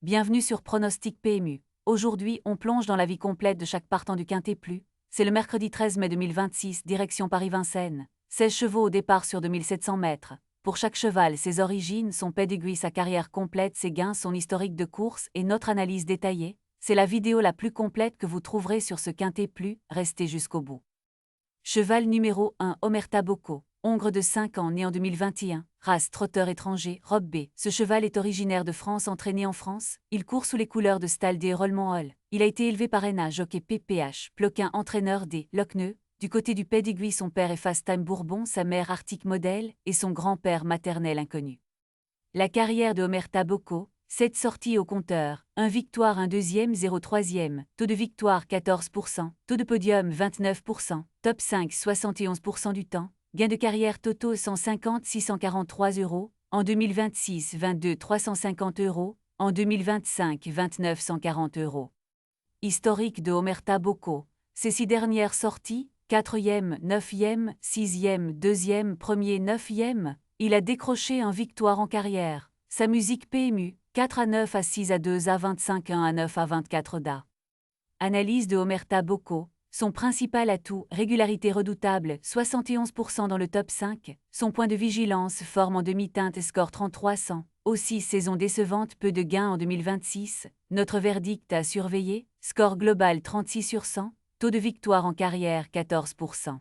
Bienvenue sur Pronostic PMU. Aujourd'hui, on plonge dans la vie complète de chaque partant du Quintet Plus. C'est le mercredi 13 mai 2026, direction Paris-Vincennes. 16 chevaux au départ sur 2700 mètres. Pour chaque cheval, ses origines, son pedigree, sa carrière complète, ses gains, son historique de course et notre analyse détaillée. C'est la vidéo la plus complète que vous trouverez sur ce Quintet Plus, restez jusqu'au bout. Cheval numéro 1, Omerta Boko. Hongre de 5 ans, né en 2021, race trotteur étranger, robe B. Ce cheval est originaire de France, entraîné en France. Il court sous les couleurs de Stal D. Rollemont Hall. Il a été élevé par Enna, jockey PPH, Ploquin, entraîneur D. Locneux. Du côté du pedigree, son père est Fast Time Bourbon, sa mère Arctic Model et son grand-père maternel inconnu. La carrière de Omerta Boko, 7 sorties au compteur, 1 victoire, 1 deuxième, 0 troisième, taux de victoire 14%, taux de podium 29%, top 5 71% du temps. Gain de carrière totaux 150 643 €, en 2026 22 350 €, en 2025 29 140 €. Historique de Omerta Boko, ses 6 dernières sorties, 4e, 9e, 6e, 2e, 1er, 9e, il a décroché un victoire en carrière. Sa musique PMU, 4 à 9 à 6 à 2 à 25 1 à 9 à 24 DA. Analyse de Omerta Boko. Son principal atout, régularité redoutable, 71% dans le top 5. Son point de vigilance, forme en demi-teinte et score 3300. Aussi, saison décevante, peu de gains en 2026. Notre verdict à surveiller, score global 36 sur 100. Taux de victoire en carrière 14%.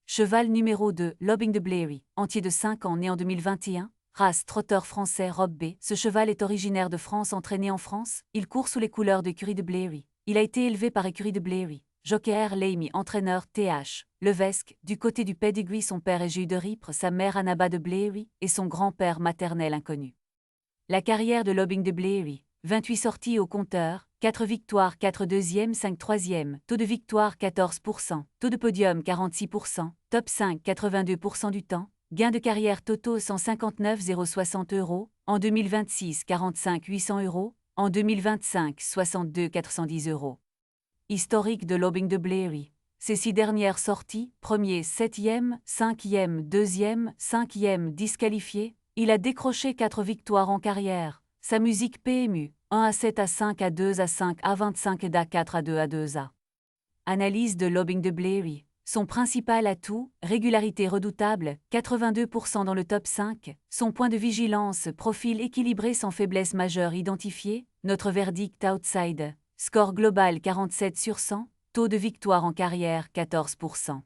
Cheval numéro 2, Lobbing de Blairy, entier de 5 ans, né en 2021. Race trotteur français robe B. Ce cheval est originaire de France, entraîné en France. Il court sous les couleurs de Écurie de Blairy. Il a été élevé par Écurie de Blairy. Jockey R. Leimy, entraîneur TH. Levesque, du côté du pedigree, son père est Jules de Ripre, sa mère Annaba de Blairy et son grand-père maternel inconnu. La carrière de Lobbing de Blairy, 28 sorties au compteur, 4 victoires, 4 deuxièmes, 5 troisièmes, taux de victoire 14%, taux de podium 46%, top 5 82% du temps, gain de carrière totaux 159 060 €, en 2026 45 800 €, en 2025 62 410 €. Historique de Lobbing de Blairy. Ses 6 dernières sorties, 1er, 7e, 5e, 2e, 5e disqualifié, il a décroché 4 victoires en carrière. Sa musique PMU, 1 à 7 à 5 à 2 à 5 à 25 DA 4 à 2 à 2 A. Analyse de Lobbing de Blairy. Son principal atout, régularité redoutable, 82% dans le top 5. Son point de vigilance, profil équilibré sans faiblesse majeure identifiée. Notre verdict outside. Score global 47 sur 100, taux de victoire en carrière 14%.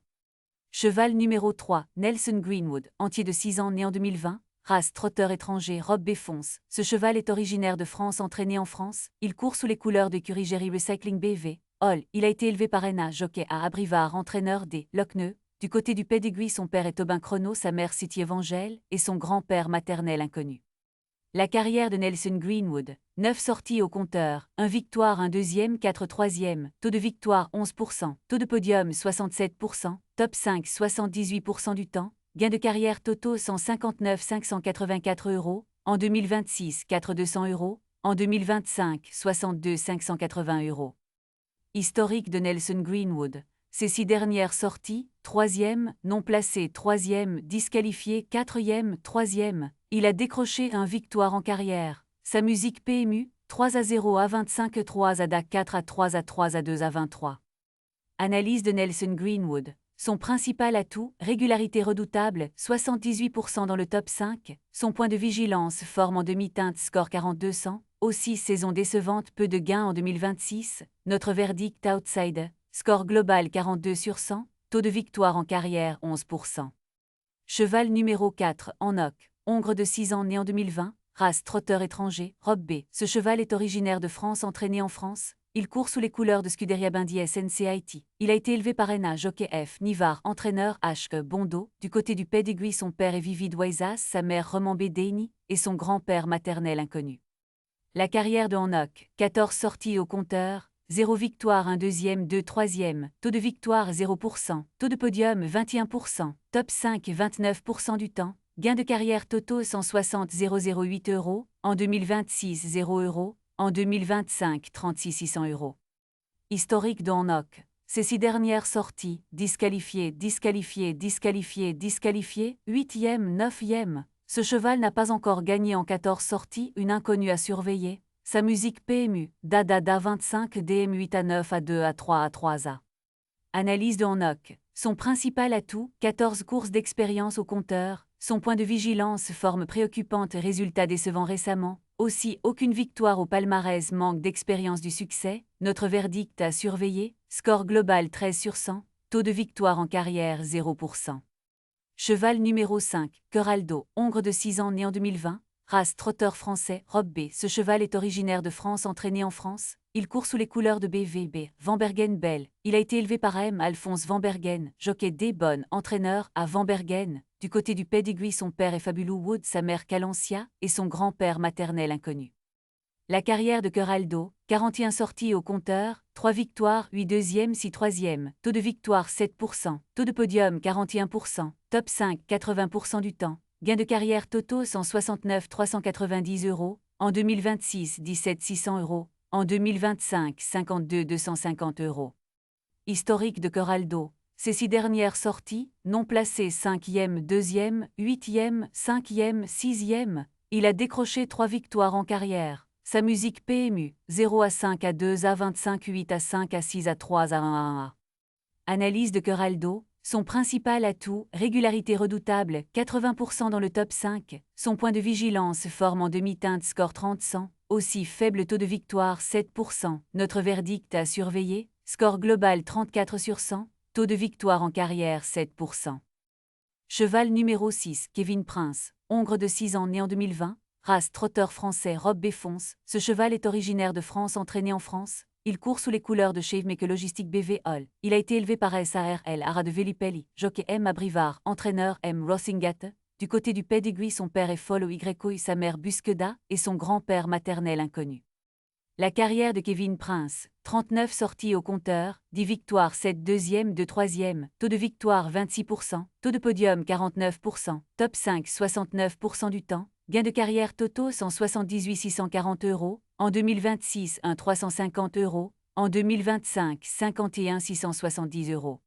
Cheval numéro 3, Nelson Greenwood, entier de 6 ans, né en 2020, race trotteur étranger, robe B fonce. Ce cheval est originaire de France, entraîné en France. Il court sous les couleurs d'écurie Géry Recycling BV. Hall, il a été élevé par Enna, jockey à Abrivard, entraîneur D. Locneux. Du côté du pedigree, son père est Aubin Chrono, sa mère City Evangel et son grand-père maternel inconnu. La carrière de Nelson Greenwood, 9 sorties au compteur, 1 victoire, 1 deuxième, 4 troisièmes, taux de victoire 11%, taux de podium 67%, top 5 78% du temps, gain de carrière totaux 159 584 €, en 2026 4 200 €, en 2025 62 580 €. Historique de Nelson Greenwood. Ses 6 dernières sorties, 3e, non placé, 3e, disqualifié, 4e, 3e, il a décroché 1 victoire en carrière. Sa musique PMU, 3 à 0 à 25 3 à DA 4 à 3 à 3 à 2 à 23. Analyse de Nelson Greenwood. Son principal atout, régularité redoutable, 78% dans le top 5. Son point de vigilance, forme en demi-teinte, score 4200. Aussi, saison décevante, peu de gains en 2026. Notre verdict outside. Score global 42 sur 100. Taux de victoire en carrière 11%. Cheval numéro 4, Enoch. Hongre de 6 ans, né en 2020. Race trotteur étranger, robe B. Ce cheval est originaire de France, entraîné en France. Il court sous les couleurs de Scuderia Bindi SNCIT. Il a été élevé par Enna, jockey F. Nivard, entraîneur H. Bondo. Du côté du pedigree, son père est Vivid Waisas, sa mère Remambé Deini et son grand-père maternel inconnu. La carrière de Enoch, 14 sorties au compteur, 0 victoire, 1 deuxième, 2 troisième, taux de victoire 0%, taux de podium 21%, top 5 29% du temps, gain de carrière totaux 160 008 €, en 2026 0 €, en 2025 36 600 €. Historique de Enoch. Ses 6 dernières sorties, disqualifié, disqualifié, disqualifié, disqualifié, 8e, 9e. Ce cheval n'a pas encore gagné en 14 sorties, une inconnue à surveiller. Sa musique PMU, Dada 25 DM 8 à 9 à 2 à 3 à 3 A. Analyse de Hanok. Son principal atout, 14 courses d'expérience au compteur. Son point de vigilance, forme préoccupante, résultat décevant récemment. Aussi, aucune victoire au palmarès, manque d'expérience du succès. Notre verdict à surveiller, score global 13 sur 100, taux de victoire en carrière 0%. Cheval numéro 5, Coraldo, hongre de 6 ans né en 2020, race trotteur français, robe B. Ce cheval est originaire de France, entraîné en France. Il court sous les couleurs de BVB, Van Bergen Bell. Il a été élevé par M. Alphonse Van Bergen, jockey D. Bonne, entraîneur à Van Bergen. Du côté du pedigree, son père est Fabulous Wood, sa mère Calancia, et son grand-père maternel inconnu. La carrière de Coraldo, 41 sorties au compteur, 3 victoires, 8 deuxièmes, 6 troisièmes, taux de victoire 7%, taux de podium 41%, top 5 80% du temps, gain de carrière totaux 169 390 €, en 2026 17 600 €, en 2025 52 250 €. Historique de Coraldo, ses 6 dernières sorties, non placées 5e, 2e, 8e, 5e, 6e, il a décroché 3 victoires en carrière. Sa musique PMU, 0 à 5 à 2 à 25 8 à 5 à 6 à 3 à 1 à. Analyse de Coraldo, son principal atout, régularité redoutable, 80% dans le top 5, son point de vigilance, forme en demi-teinte, score 30-100, aussi faible taux de victoire 7%, notre verdict à surveiller, score global 34 sur 100, taux de victoire en carrière 7%. Cheval numéro 6, Kevin Prince, hongre de 6 ans né en 2020, race trotteur français robe B fonce, ce cheval est originaire de France, entraîné en France. Il court sous les couleurs de Shavemaker Logistique BV Hall. Il a été élevé par SARL Ara de Velipelli, jockey M. Abrivard, entraîneur M. Rossingate. Du côté du pedigree, son père est Follow YO, sa mère Busqueda, et son grand-père maternel inconnu. La carrière de Kevin Prince, 39 sorties au compteur, 10 victoires, 7 deuxièmes, 2 troisièmes, taux de victoire 26%, taux de podium 49%, top 5 69% du temps, gain de carrière totaux 178 640 €, en 2026 1 350 €, en 2025 51 670 €.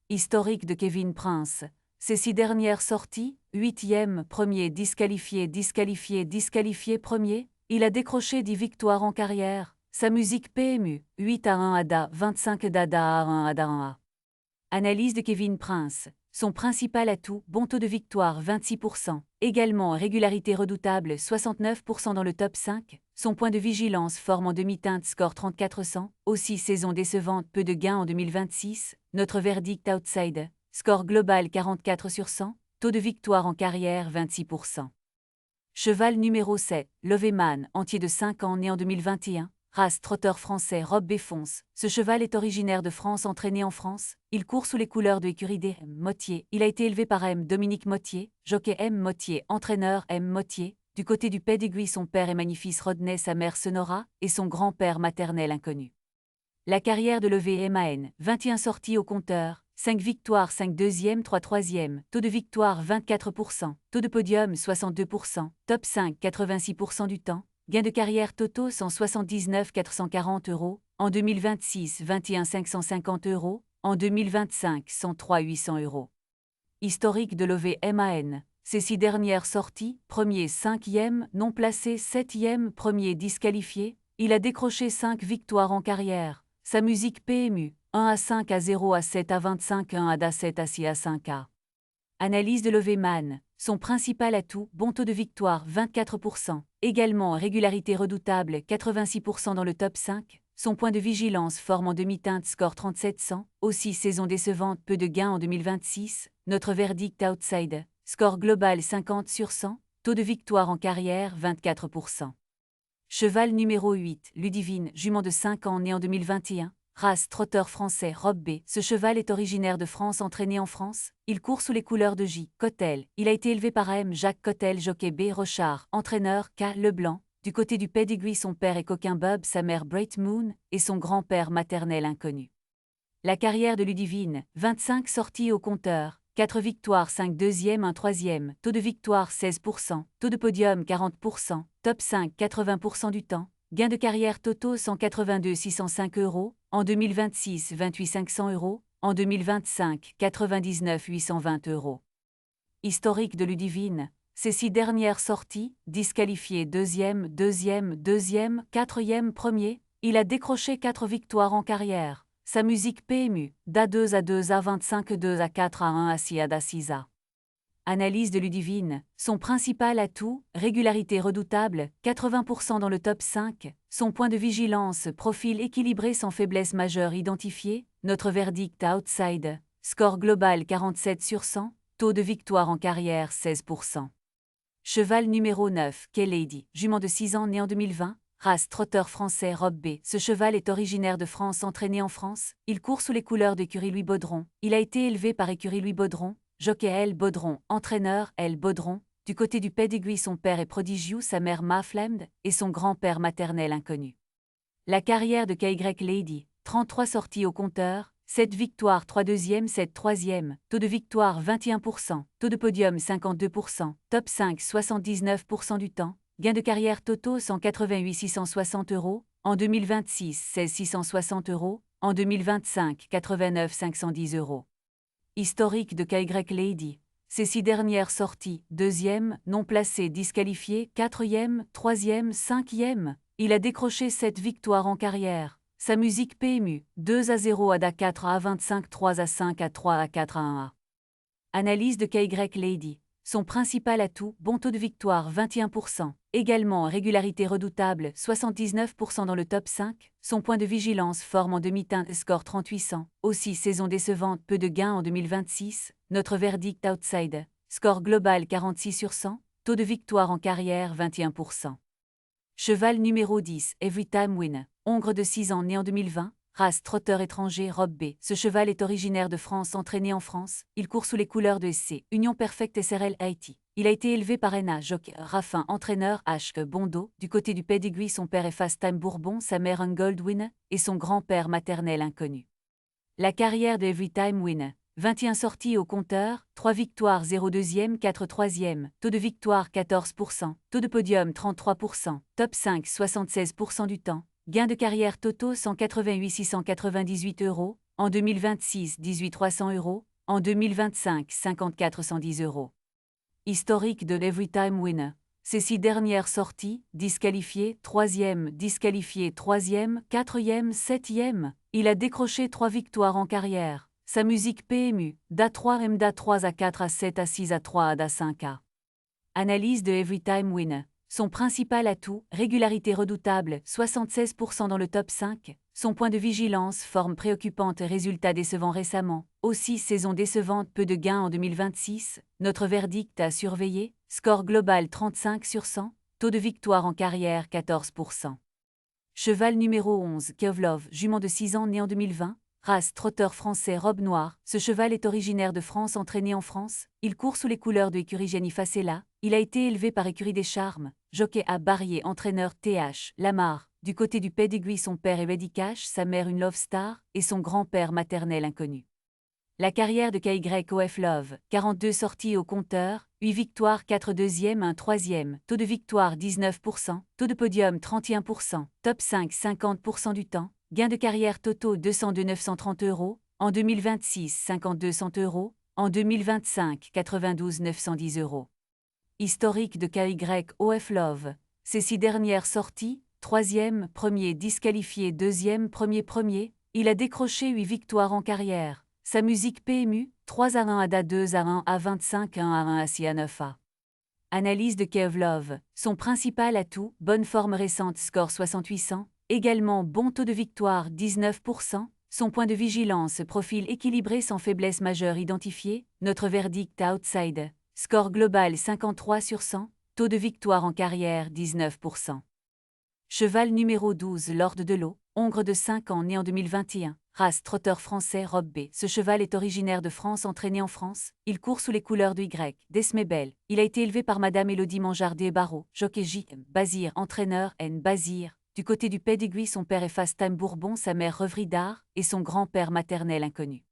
Historique de Kevin Prince, ses 6 dernières sorties, 8e, premier disqualifié, disqualifié, disqualifié premier, il a décroché 10 victoires en carrière. Sa musique PMU, 8 à 1 ADA, 25 Dada à 1 ADA 1A. Analyse de Kevin Prince. Son principal atout, bon taux de victoire 26%, également régularité redoutable 69% dans le top 5, son point de vigilance forme en demi-teinte score 3400, aussi saison décevante peu de gains en 2026, notre verdict outside, score global 44 sur 100, taux de victoire en carrière 26%. Cheval numéro 7, Loveman, entier de 5 ans né en 2021, race trotteur français robe B fonce. Ce cheval est originaire de France, entraîné en France. Il court sous les couleurs de l'écurie D. Mottier. Il a été élevé par M. Dominique Mottier, jockey M. Mottier, entraîneur M. Mottier. Du côté du pedigree, son père est Magnifice Rodney, sa mère Sonora, et son grand-père maternel inconnu. La carrière de Loveman, 21 sorties au compteur, 5 victoires, 5 deuxièmes, 3 troisièmes, taux de victoire 24%, taux de podium 62%, top 5 86% du temps, gain de carrière totaux 179 440 €, en 2026 21 550 €, en 2025 103 800 €. Historique de Loveman, ses 6 dernières sorties, premier 5e, non placé 7e, premier disqualifié, il a décroché 5 victoires en carrière. Sa musique PMU, 1 à 5 à 0 à 7 à 25 1 à 7 à 6 à 5 A. Analyse de Loveman, son principal atout, bon taux de victoire 24%, également régularité redoutable 86% dans le top 5, son point de vigilance forme en demi-teinte score 3700, aussi saison décevante peu de gains en 2026, notre verdict outside, score global 50 sur 100, taux de victoire en carrière 24%. Cheval numéro 8, Ludivine, jument de 5 ans né en 2021, race trotteur français robe B. Ce cheval est originaire de France, entraîné en France. Il court sous les couleurs de J. Cotel. Il a été élevé par M. Jacques Cotel, jockey B. Rochard, entraîneur K. Leblanc. Du côté du pedigree, son père est Coquin Bob, sa mère Bright Moon, et son grand-père maternel inconnu. La carrière de Ludivine, 25 sorties au compteur, 4 victoires, 5 deuxièmes, 1 troisième, taux de victoire 16%, taux de podium 40%, top 5 80% du temps, gain de carrière totaux 182 605 €, en 2026 28 500 €, en 2025 99 820 €. Historique de Ludivine, Ses 6 dernières sorties, disqualifié deuxième, quatrième, premier, il a décroché 4 victoires en carrière. Sa musique PMU, d'A2 à 2 à 25 2 à 4 à 1 à 6 à 6 à. Analyse de Ludivine, son principal atout, régularité redoutable, 80% dans le top 5, son point de vigilance, profil équilibré sans faiblesse majeure identifiée, notre verdict outside, score global 47 sur 100, taux de victoire en carrière 16%. Cheval numéro 9, K-Lady, jument de 6 ans né en 2020, race trotteur français Robe B. Ce cheval est originaire de France, entraîné en France, il court sous les couleurs d'écurie Louis Baudron, il a été élevé par écurie Louis Baudron, jockey L. Baudron, entraîneur L. Baudron, du côté du pedigree son père est prodigieux, sa mère Ma Flemd, et son grand-père maternel inconnu. La carrière de KY Lady, 33 sorties au compteur, 7 victoires 3 deuxièmes 7 troisièmes, taux de victoire 21%, taux de podium 52%, top 5 79% du temps, gain de carrière totaux 188 660 €, en 2026 16 660 €, en 2025 89 510 €. Historique de KY Lady. Ses 6 dernières sorties, deuxième, non placé, disqualifié, quatrième, troisième, cinquième, il a décroché 7 victoires en carrière. Sa musique PMU, 2 à 0 à Da 4 à 25 3 à 5 à 3 à 4 à 1 à. Analyse de KY Lady. Son principal atout, bon taux de victoire 21%, également régularité redoutable 79% dans le top 5, son point de vigilance forme en demi-teinte score 3800, aussi saison décevante peu de gains en 2026, notre verdict outside, score global 46 sur 100, taux de victoire en carrière 21%. Cheval numéro 10, Everytime Win, hongre de 6 ans né en 2020, race trotteur étranger Robe B. Ce cheval est originaire de France, entraîné en France, il court sous les couleurs de SC, Union Perfect SRL Haïti. Il a été élevé par Enna jockey Raffin, entraîneur H. Bondo, du côté du pedigree son père est Fast Time Bourbon, sa mère un Goldwyn, et son grand-père maternel inconnu. La carrière de Everytime Win, 21 sorties au compteur, 3 victoires 0 deuxième 4 troisième, taux de victoire 14%, taux de podium 33%, top 5 76% du temps, gain de carrière totaux 188 698 €, en 2026 18 300 €, en 2025 54 110 €. Historique de l'Everytime Winner. Ses 6 dernières sorties, disqualifié, troisième, quatrième, septième, il a décroché 3 victoires en carrière. Sa musique PMU, d'A3 M d'A3 à 4 à 7 à 6 à 3 à d'A5 à. Analyse de Everytime Winner. Son principal atout, régularité redoutable, 76% dans le top 5, son point de vigilance, forme préoccupante, résultats décevants récemment, aussi saison décevante, peu de gains en 2026, notre verdict à surveiller, score global 35 sur 100, taux de victoire en carrière 14%. Cheval numéro 11, Kevlov, jument de 6 ans né en 2020, race trotteur français Robe Noire, ce cheval est originaire de France, entraîné en France, il court sous les couleurs de écurie Jenny Facella, il a été élevé par écurie des Charmes, jockey à Barrier, entraîneur TH, Lamar, du côté du pedigree son père est Reddy Cash, sa mère une Love Star, et son grand-père maternel inconnu. La carrière de KYOF Love, 42 sorties au compteur, 8 victoires 4 deuxièmes 1 troisième, taux de victoire 19%, taux de podium 31%, top 5 50% du temps, gain de carrière totaux 202 930 €, en 2026 52 100 €, en 2025 92 910 €. Historique de KYOF Love. Ses 6 dernières sorties, troisième, premier disqualifié, deuxième, premier, il a décroché 8 victoires en carrière. Sa musique PMU, 3 à 1 à Da 2 à 1 à 25 1 à 1 à 6 à 9 à. Analyse de Kevlov. Son principal atout, bonne forme récente score 6800, également bon taux de victoire 19%, son point de vigilance profil équilibré sans faiblesse majeure identifiée, notre verdict outside, score global 53 sur 100, taux de victoire en carrière 19%. Cheval numéro 12 Lord de l'eau, hongre de 5 ans né en 2021, race trotteur français Robe B. Ce cheval est originaire de France, entraîné en France, il court sous les couleurs de Y, d'Esmebel, il a été élevé par Madame Élodie Manjardé Barreau, jockey J. Bazir, entraîneur N. Bazir, du côté du pedigree son père est Fast Time Bourbon, sa mère Revridard, et son grand-père maternel inconnu.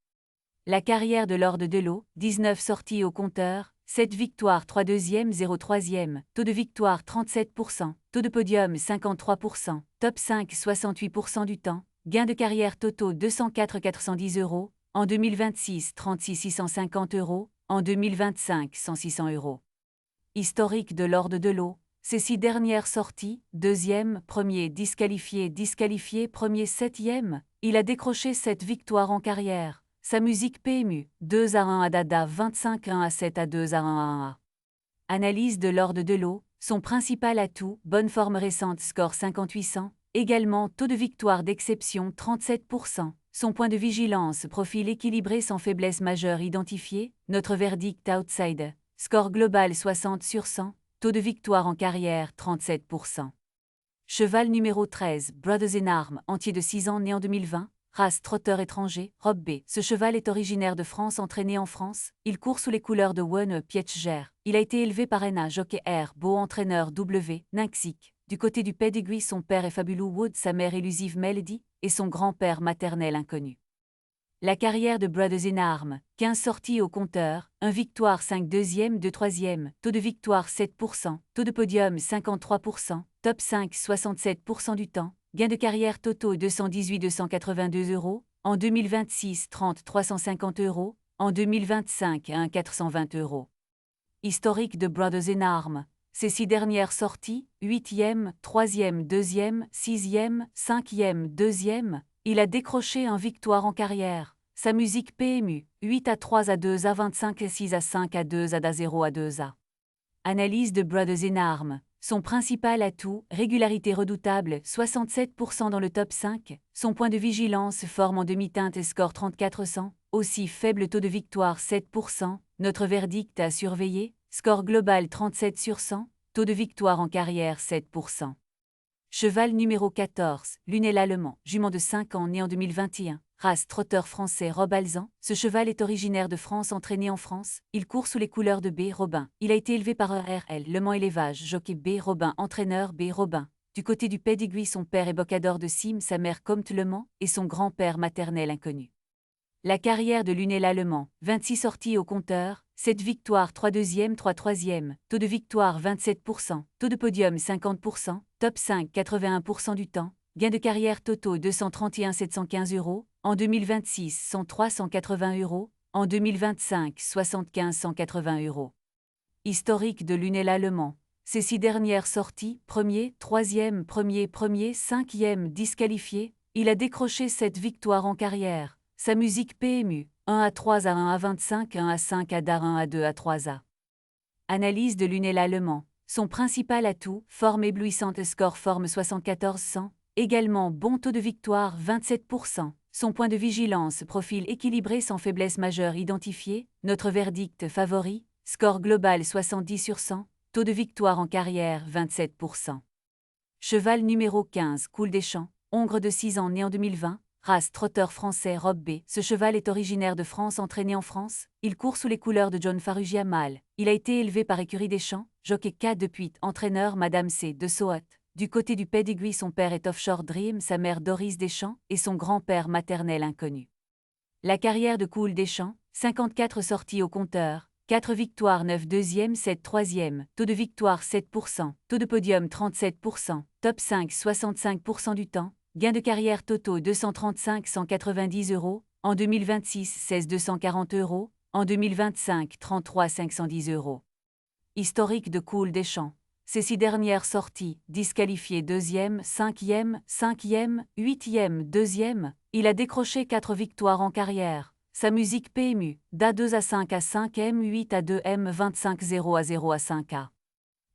La carrière de Lord de l'eau, 19 sorties au compteur, 7 victoires 3 deuxièmes 0 troisième, taux de victoire 37%, taux de podium 53%, top 5 68% du temps, gain de carrière totaux 204 410 €, en 2026 36 650 €, en 2025 100 600 €. Historique de Lord Delot, ses 6 dernières sorties, deuxième, premier, disqualifié, premier, septième, il a décroché 7 victoires en carrière. Sa musique PMU, 2-1 à Dada, 25-1 à 7 à 2-1 à. Analyse de Lord Delot, son principal atout, bonne forme récente, score 5800, également taux de victoire d'exception 37%, son point de vigilance, profil équilibré sans faiblesse majeure identifiée, notre verdict outside, score global 60 sur 100, taux de victoire en carrière 37%. Cheval numéro 13, Brothers in Arms, entier de 6 ans né en 2020, race trotteur étranger, robe B. Ce cheval est originaire de France, entraîné en France. Il court sous les couleurs de One Pietschger. Il a été élevé par Enna, jockey R, beau entraîneur W, Nynxic. Du côté du pedigree, son père est Fabulous Wood, sa mère élusive Melody, et son grand-père maternel inconnu. La carrière de Brothers in Arms, 15 sorties au compteur, 1 victoire 5 deuxième, 2 troisième, taux de victoire 7%, taux de podium 53%, top 5 67% du temps, gain de carrière totaux 218 282 €, en 2026 30 350 €, en 2025 1 420 €. Historique de Brothers in Arms, ses 6 dernières sorties, 8e, 3e, 2e, 6e, 5e, 2e, il a décroché 1 victoire en carrière. Sa musique PMU, 8 à 3 à 2 à 25 à 6 à 5 à 2 à 0 à 2 à. Analyse de Brothers in Arms, son principal atout, régularité redoutable, 67% dans le top 5, son point de vigilance, forme en demi-teinte et score 3400, aussi faible taux de victoire 7%, notre verdict à surveiller, score global 37 sur 100, taux de victoire en carrière 7%. Cheval numéro 14, Lunel allemand, jument de 5 ans né en 2021, race trotteur français Rob Alzan. Ce cheval est originaire de France, entraîné en France. Il court sous les couleurs de B. Robin. Il a été élevé par RL, Le Mans Élevage, jockey B. Robin, entraîneur B. Robin. Du côté du pedigree, son père est Bocador de Sim, sa mère Comte Le Mans, et son grand-père maternel inconnu. La carrière de Lunel allemand, 26 sorties au compteur, 7 victoires, 3 deuxièmes, 3 troisièmes, taux de victoire 27%, taux de podium 50%, top 5 81% du temps, gain de carrière totaux 231 715 €, en 2026 103 180 €, en 2025 75 180 €. Historique de Lunel allemand, ses 6 dernières sorties, premier, troisième, premier, cinquième, disqualifié, il a décroché 7 victoires en carrière. Sa musique PMU, 1 à 3 à 1 à 25, 1 à 5 à 1 à 2 à 3 à. Analyse de Lunel allemand, son principal atout, forme éblouissante, score forme 7400, également bon taux de victoire 27%, son point de vigilance, profil équilibré sans faiblesse majeure identifiée, notre verdict favori, score global 70 sur 100, taux de victoire en carrière 27%. Cheval numéro 15, Cool des Champs, hongre de 6 ans né en 2020, race trotteur français Robe B. Ce cheval est originaire de France, entraîné en France. Il court sous les couleurs de John Farrugia mâle. Il a été élevé par Écurie des Champs, jockey K de Puit, entraîneur Madame C de Soat. Du côté du pedigree, son père est Offshore Dream, sa mère Doris Deschamps et son grand-père maternel inconnu. La carrière de Cool Deschamps, 54 sorties au compteur, 4 victoires, 9 deuxièmes, 7 troisièmes, taux de victoire 7%, taux de podium 37%, top 5 65% du temps, gain de carrière totaux 235 190 €, en 2026 16 240 €, en 2025 33 510 €. Historique de Cool Deschamps. Ses 6 dernières sorties, disqualifié deuxième, cinquième, 8e, deuxième, il a décroché 4 victoires en carrière. Sa musique PMU, d'A2 à 5 à 5 M, 8 à 2 M, 25 0 à 0 à 5 A.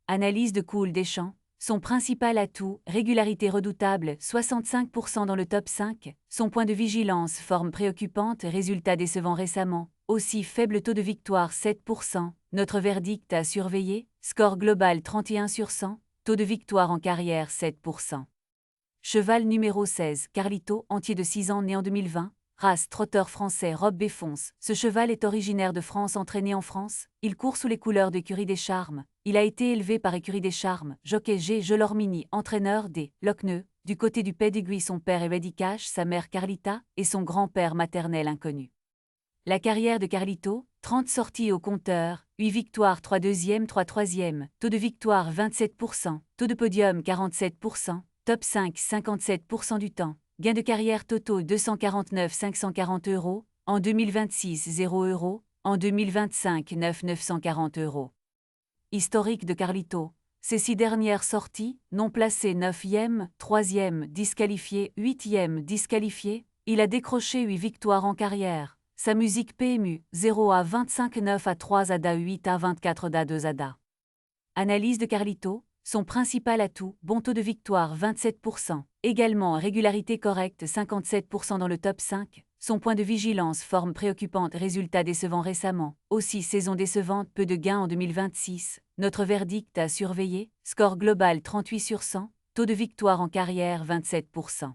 Analyse de Cool Deschamps. Son principal atout, régularité redoutable, 65% dans le top 5, son point de vigilance, forme préoccupante, résultat décevant récemment, aussi faible taux de victoire 7%, notre verdict à surveiller, score global 31 sur 100, taux de victoire en carrière 7%. Cheval numéro 16, Carlito, entier de 6 ans né en 2020, race trotteur français Robe B fonce. Ce cheval est originaire de France, entraîné en France. Il court sous les couleurs d'Écurie des Charmes. Il a été élevé par Écurie des Charmes, jockey G. Gelormini, entraîneur D. Lockneux. Du côté du pedigree, son père est Ready Cash, sa mère Carlita et son grand-père maternel inconnu. La carrière de Carlito, 30 sorties au compteur, 8 victoires, 3 deuxièmes, 3 troisièmes, taux de victoire 27%, taux de podium 47%, top 5 57% du temps. Gain de carrière totaux 249 540 €, en 2026 0 €, en 2025 9 940 €. Historique de Carlito. Ses 6 dernières sorties, non placé 9e, 3e disqualifié, 8e disqualifié, il a décroché 8 victoires en carrière. Sa musique PMU, 0 à 25, 9 à 3 ADA, 8 à 24 DA, 2 ADA. Analyse de Carlito. Son principal atout, bon taux de victoire 27%. Également régularité correcte 57% dans le top 5. Son point de vigilance, forme préoccupante, résultat décevant récemment. Aussi saison décevante, peu de gains en 2026. Notre verdict à surveiller, score global 38 sur 100, taux de victoire en carrière 27%.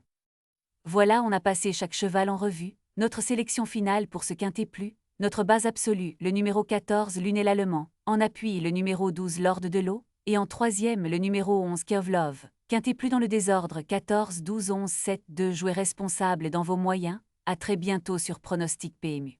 Voilà, on a passé chaque cheval en revue. Notre sélection finale pour ce quintet plus. Notre base absolue, le numéro 14 Lunel Allemand. En appui, le numéro 12 Lord de l'eau. Et en troisième, le numéro 11 Curve Love. Quintet plus dans le désordre, 14, 12, 11, 7, 2. Jouez responsable dans vos moyens. À très bientôt sur Pronostic PMU.